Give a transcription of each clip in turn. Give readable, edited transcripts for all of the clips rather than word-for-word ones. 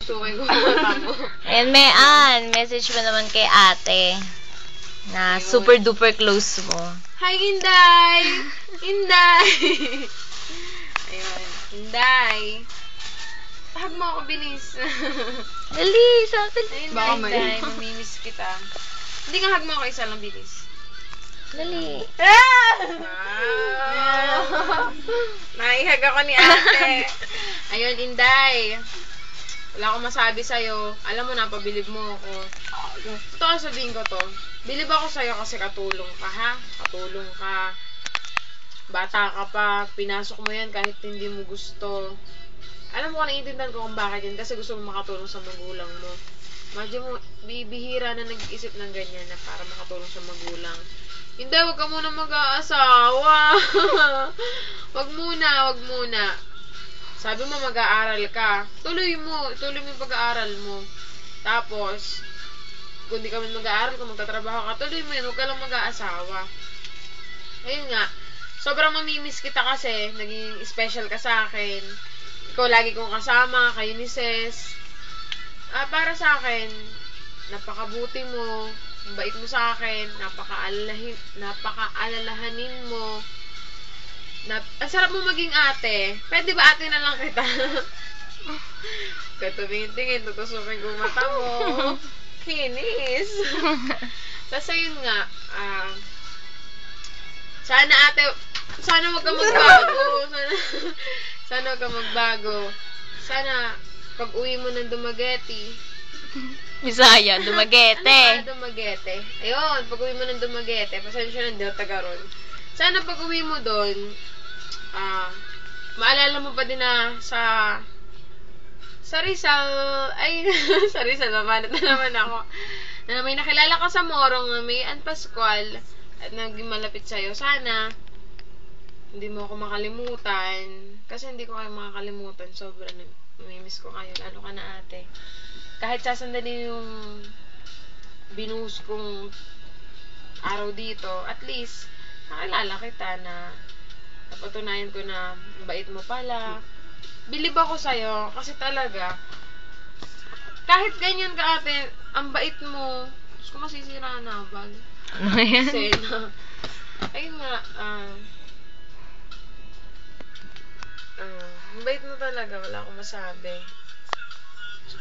Suking ko mata mo. Ayan, message mo naman kay ate na super duper close mo. Hi, Inday! Inday! Ayun, Inday. Hug mo ako, bilis. Dali, sa atin. Ayun Baka na, Inday. Mamimiss kita. Hindi nga hug mo ako, isa lang, bilis. Dali. Naihag ako ni ate. Ayun, Inday. Wala akong masabi sa'yo. Alam mo na, pabilib mo ako. Totoo sabihin ko to. Bilib ako sa'yo kasi katulong ka, ha? Katulong ka. Bata ka pa. Pinasok mo yan kahit hindi mo gusto. Alam mo kung naiintindihan ko kung bakit yan. Kasi gusto mo makatulong sa magulang mo. Imagine mo, bibihira na nag-iisip ng ganyan na para makatulong sa magulang. Hindi, wag ka muna mag-aasawa. Wag muna. Sabi mo mag-aaral ka. Tuloy mo yung pag-aaral mo. Tapos, kung di ka man mag-aaral, kung magtatrabaho ka, tuloy mo yun, huwag ka lang mag-aasawa. Ayun nga, sobrang mamimiss kita kasi, naging special ka sa akin. Ikaw lagi kong kasama, kayo ni Ses. Para sa akin, napakabuti mo, ang bait mo sa akin, napaka-alalahanin mo. Ang sarap mo maging ate. Pwede ba ate na lang kita? Katumingin-tingin, tutusukin ko mata mo. Kinis. Tapos ayun nga, sana ate, sana wag ka magbago. Sana wag ka magbago. Sana, pag uwi mo ng Dumaguete. Bisaya, Dumaguete. Dumaguete. Ayun, pag uwi mo ng Dumaguete, pasensya na, hindi ako taga ron. Sana pag uwi mo doon, maalala mo pa din na sa Rizal, sa Rizal, mamanat na naman ako, na may nakilala ko sa Morong na may Ann Pascual at naging malapit sa'yo. Sana, hindi mo ako makalimutan. Kasi hindi ko kayo makakalimutan. Sobrang namimiss ko kayo. Lalo ka na ate. Kahit sasandali yung binuhos kong araw dito, at least, nakilala kita na napatunayan ko na mabait mo pala. Bilib ako sa'yo kasi talaga, kahit ganyan ka ate, ang bait mo. Diyos ko, masisira na bag. Ano yan? Sena. Ayun nga, ang bait mo talaga, wala akong masabi.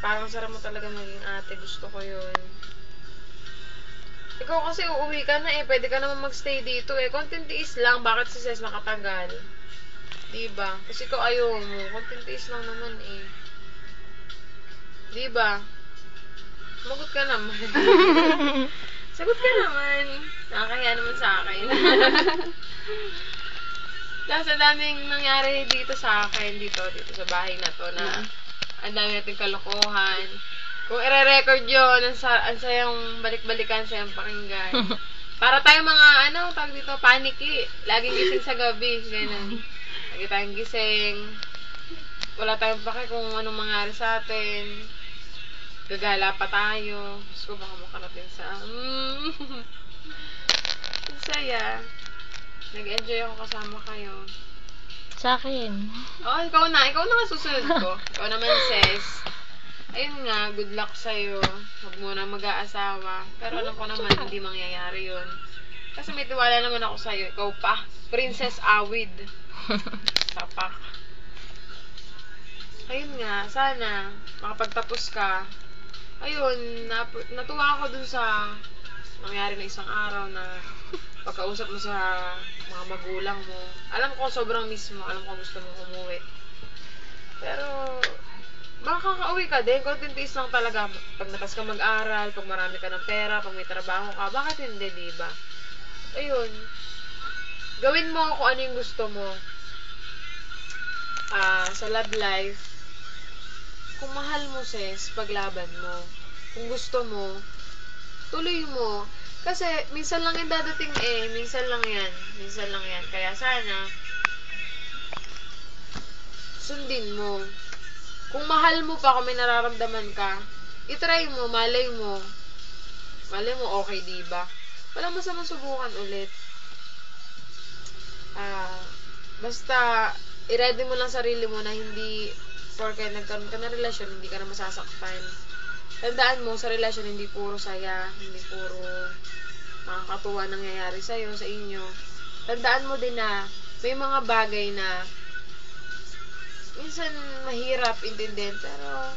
Parang sarap mo talaga maging ate, gusto ko yun. Ikaw kasi uuwi ka na pwede ka naman magstay dito konting tiis lang, bakit si Ses nakatagal? Diba? Kasi ikaw ayaw mo, konting tiis lang naman Diba? Sumagot ka naman. Sagot ka naman. Nakakahiya naman sa akin. Tapos ang daming nangyari dito sa akin, dito sa bahay na to, na ang dami nating kalokohan. Kung i-record yun, ang sayang balik-balikan, sayang pakinggan. Para tayong mga, tawag dito, paniki. Laging gising sa gabi. Ganun. Lagi tayong gising. Wala tayong pake kung anong mangyari sa atin. Gagala pa tayo. Diyos ko, baka makarating sa... Ang saya. Nag-enjoy ako kasama kayo. Sa akin. Oh, ikaw na. Ikaw na nga susunod ko. Ikaw naman, Ses. Ayun nga, good luck sa'yo. Huwag mo na mag-aasawa. Pero alam ko naman, hindi mangyayari yun. Kasi may tiwala naman ako sa'yo. Ikaw pa. Princess Awid. Tapak. Ayun nga, sana makapagtapos ka. Ayun, natuwa ako dun sa nangyari na isang araw na pagkausap mo sa mga magulang mo. Alam ko sobrang miss mo. Alam ko gusto mong umuwi. Pero... baka kakauwi ka din, konting tiis lang talaga. Pag natas ka mag-aral, pag marami ka ng pera, pag may trabaho ka, bakit hindi, diba? Ayun. Gawin mo kung ano yung gusto mo. Sa love life, kung mahal mo, Ses, paglaban mo. Kung gusto mo, tuloy mo. Kasi, minsan lang yung dadating minsan lang yan. Kaya sana, sundin mo. Kung mahal mo pa, kung may nararamdaman ka, itry mo, malay mo. Malay mo, okay, diba? Walang masamang subukan ulit. Basta, i-ready mo lang sarili mo na hindi porke nagkaroon ka ng relasyon, hindi ka na masasaktan. Tandaan mo, sa relasyon, hindi puro saya, hindi puro makakatuwa nangyayari sa'yo, sa inyo. Tandaan mo din na may mga bagay na minsan mahirap intindihin, pero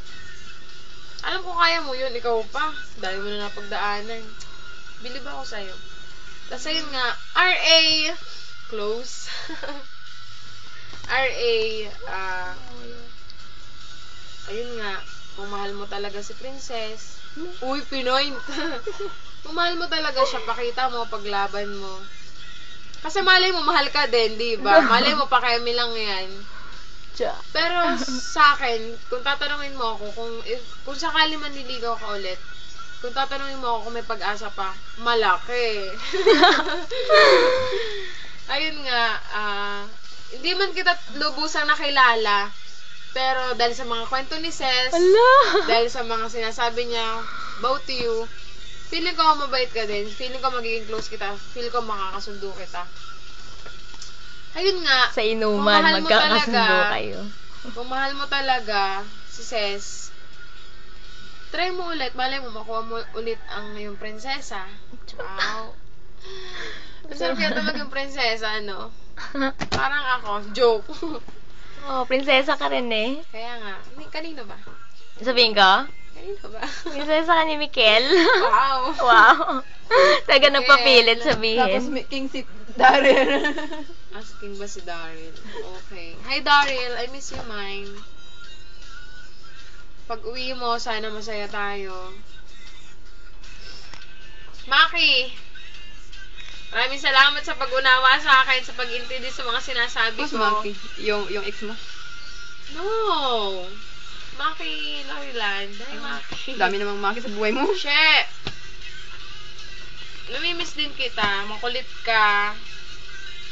alam ko kaya mo yun, ikaw pa. Dahil mo na napagdaanan. Bilib ako sa'yo. Tapos ayun nga, RA, close. RA, ayun nga, kung mahal mo talaga si Princess, uy, pinoint. Kung mahal mo talaga siya, pakita mo, paglaban mo. Kasi malay mo, mahal ka din, di ba? Malay mo, pakemi lang yan. Pero sa akin, kung tatanungin mo ako, kung sakali man niligaw ka ulit, kung tatanungin mo ako kung may pag-asa pa, malaki. Ayun nga, hindi man kita lubusang nakilala, pero dahil sa mga kwento ni Ces, dahil sa mga sinasabi niya about you, feeling ko mabait ka din, feeling ko magiging close kita, feeling ko makakasundo kita. Ayun nga, Sa inuman, magkakasundo kayo. Kung mahal mo talaga si Ces, try mo ulit, malay mo, makuha mo ulit ang iyong prinsesa. Wow. Masarap yata maging prinsesa, ano? Parang ako, joke. Oh, prinsesa ka rin eh. Kaya nga, kanino ba? Sabihin ko? Kanino ba? Prinsesa ka ni Mikel. Wow. Wow. Taga nagpapilit sabihin. Tapos may king si Daryl. Asking ba si Daryl? Okay. Hi Daryl, I miss you, mine. Pag uwi mo, sana masaya tayo. Maki! Maraming salamat sa pag-unawa sa akin, sa pag-intindi sa mga sinasabi Mas ko. Maki. Yung ex mo. No! Maki Loriland. Hi, Maki. Dami namang Maki sa buhay mo. She! Namimiss din kita. Makulit ka.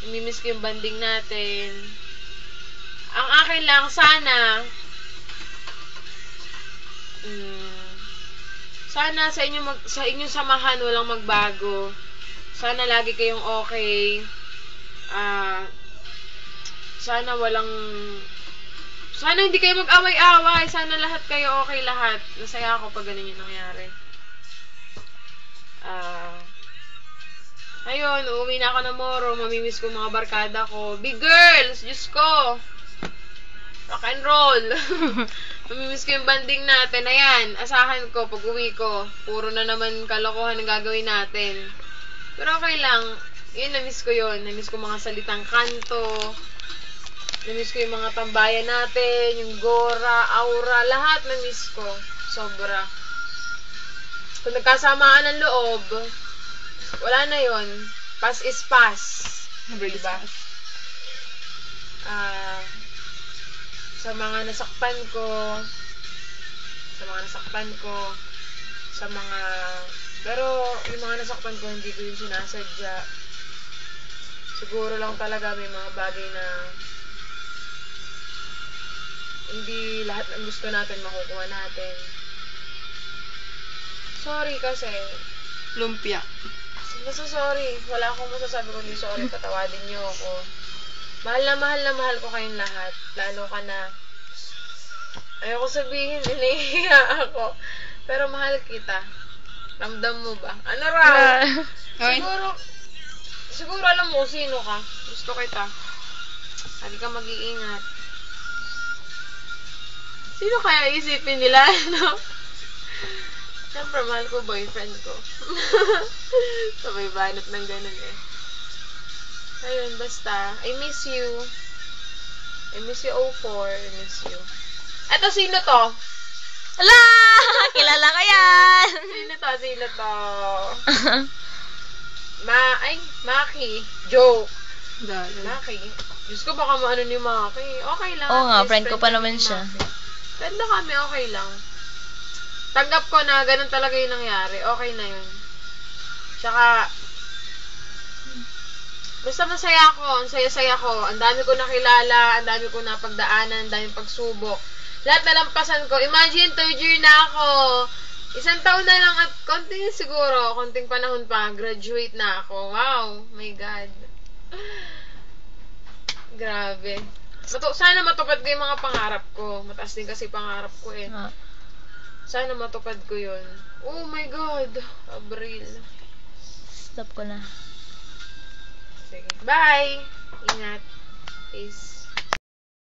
Namimiss ko yung banding natin. Ang akin lang, sana sana sa inyong samahan walang magbago. Sana lagi kayong okay. Sana hindi kayo mag-away-away. Sana lahat kayo okay lahat. Masaya ako pag ganun yung nangyari. Ayun, uuwi na ako ng Moro. Mamimiss ko mga barkada ko. Big girls! Diyos ko! Rock and roll! Mamimiss ko yung banding natin. Ayan, asahan ko pag uwi ko. Puro na naman kalokohan ang gagawin natin. Pero okay lang. Yun, namiss ko yun. Namiss ko mga salitang kanto. Namiss ko yung mga tambayan natin. Yung gora, aura. Lahat namiss ko. Sobra. Kung nagkasamaan ng loob, wala na yun. Pass is pass. Diba? Sa mga nasaktan ko, pero yung mga nasaktan ko, hindi ko yung sinasadya. Siguro lang talaga may mga bagay na hindi lahat ng gusto natin makukuha natin. Sorry kasi. Lumpia. Basta sorry. Wala akong masasabi kundi sorry. Patawadin niyo ako. Mahal na mahal ko kayong lahat. Lalo ka na. Ayoko sabihin, inihiya ako. Pero mahal kita. Ramdam mo ba? Ano raw? Siguro alam mo sino ka. Gusto kita. Hindi ka mag-iingat. Sino kaya isipin nila, no? Siyempre, mahal ko boyfriend ko. So, may banat ng ganun eh. Ayun, basta. I miss you. I miss you, 04. I miss you. Eto, sino to? Ala! Kilala ko yan! Sino to? Maki. Joke. Maki. Diyos ko, baka maano ni Maki. Okay lang. Oo nga, Best friend ko pa kami naman ni siya. Maki. Friend na kami, okay lang. Tanggap ko na ganun talaga yung nangyari. Okay na yun. Tsaka, basta masaya ako. Ang saya-saya ko. Ang dami ko nakilala. Ang dami ko napagdaanan. Ang dami pagsubok. Lahat nalampasan ko. Imagine, 3rd year na ako. 1 taon na lang at konting siguro. Konting panahon pa. Graduate na ako. Wow. My God. Grabe. Sana matupad ko yung mga pangarap ko. Mataas din kasi pangarap ko eh. Ah, Sana matupad ko yun. Oh my God. Abril. stop ko na. Sige. Bye! Ingat. Peace.